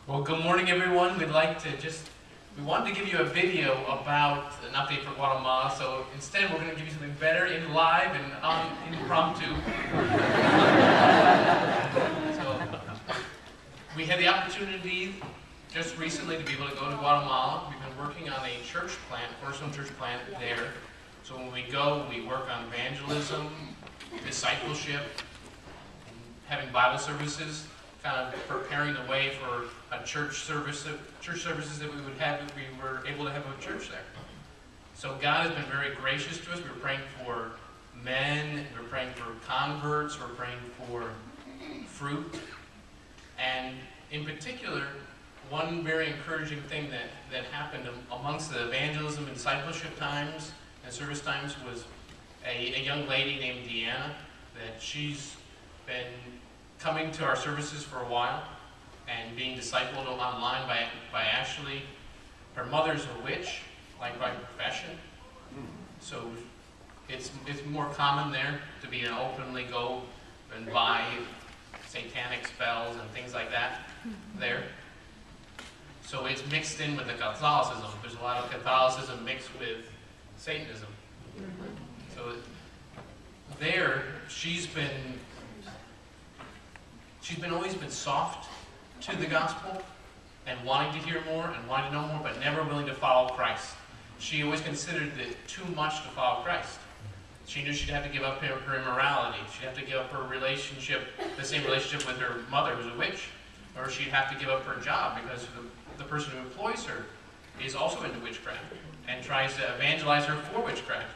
Well, good morning, everyone. We wanted to give you a video about an update for Guatemala, so instead we're going to give you something better in live and impromptu. So, we had the opportunity just recently to be able to go to Guatemala. We've been working on a church plant, Cornerstone church plant there. So when we go, we work on evangelism, discipleship, having Bible services, kind of preparing the way for a church services that we would have if we were able to have a church there. So God has been very gracious to us. We were praying for men, we were praying for converts, we were praying for fruit. And in particular, one very encouraging thing that happened amongst the evangelism and discipleship times and service times was a young lady named Deanna, that she's been coming to our services for a while and being discipled online by Ashley. Her mother's a witch, like by profession. So it's more common there to be an openly go and buy satanic spells and things like that there. So it's mixed in with the Catholicism. There's a lot of Catholicism mixed with Satanism. So there, she's always been soft to the gospel and wanting to hear more and wanting to know more, but never willing to follow Christ. She always considered it too much to follow Christ. She knew she'd have to give up her immorality. She'd have to give up her relationship, the same relationship with her mother, who's a witch, or she'd have to give up her job because the person who employs her is also into witchcraft and tries to evangelize her for witchcraft.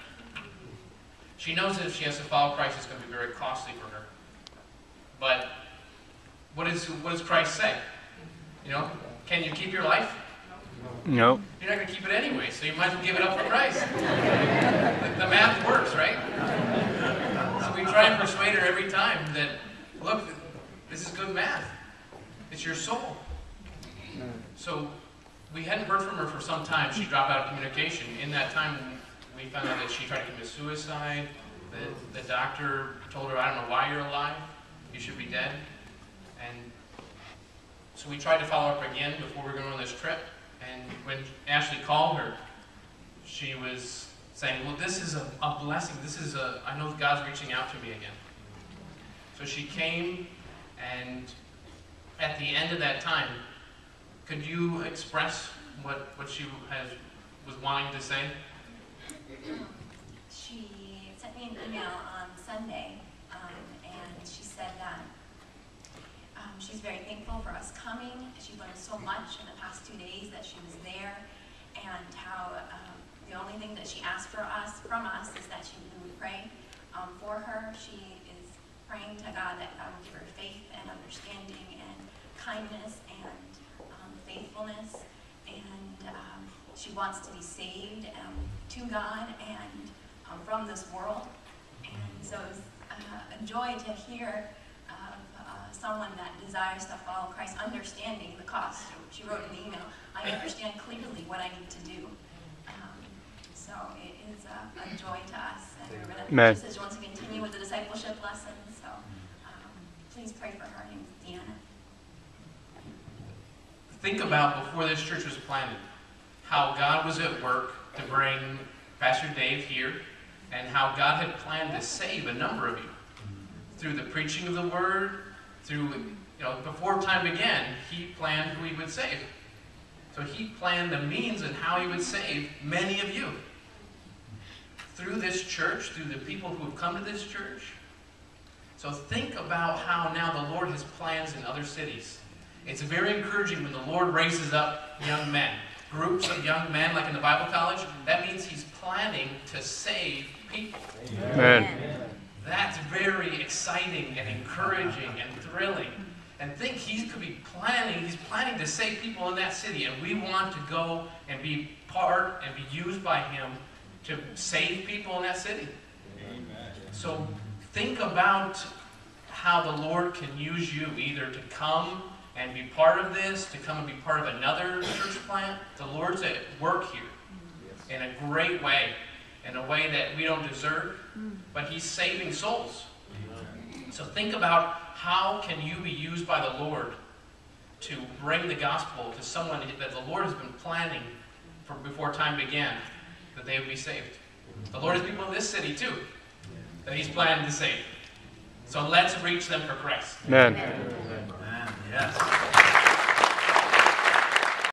She knows that if she has to follow Christ, it's going to be very costly for her. But what does Christ say? You know, can you keep your life? No. You're not going to keep it anyway, so you might as well give it up for Christ. The math works, right? So we try and persuade her every time that, look, this is good math. It's your soul. So we hadn't heard from her for some time. She dropped out of communication. In that time, we found out that she tried to commit suicide. The doctor told her, I don't know why you're alive. You should be dead. And so we tried to follow up again before we were going on this trip. And when Ashley called her, she was saying, well, this is a blessing. I know God's reaching out to me again. So she came, and at the end of that time, could you express what she was wanting to say? She sent me an email on Sunday, and she said that she's very thankful for us coming. She learned so much in the past 2 days that she was there, and how the only thing that she asked from us is that we would pray for her. She is praying to God that God will give her faith and understanding and kindness and faithfulness, and she wants to be saved to God and from this world. And so it was a joy to hear someone that desires to follow Christ, understanding the cost. She wrote in the email, I understand clearly what I need to do. So it is a joy to us, and we're going to, she says she wants to continue with the discipleship lessons, so please pray for her. Her name is Deanna. Think about, before this church was planted, how God was at work to bring Pastor Dave here, and how God had planned to save a number of you through the preaching of the Word, before time began, He planned who He would save. So He planned the means and how He would save many of you. Through this church, through the people who have come to this church. So think about how now the Lord has plans in other cities. It's very encouraging when the Lord raises up young men, groups of young men like in the Bible college. That means He's planning to save people. Amen. That's very exciting and encouraging and thrilling. And think He's planning to save people in that city, and we want to go and be part and be used by Him to save people in that city. Amen. So think about how the Lord can use you either to come and be part of this, to come and be part of another church plant. The Lord's at work here in a great way, in a way that we don't deserve, but He's saving souls. So think about how can you be used by the Lord to bring the gospel to someone that the Lord has been planning from before time began, that they would be saved. The Lord has people in this city too, that He's planning to save. So let's reach them for Christ. Amen. Amen. Yes.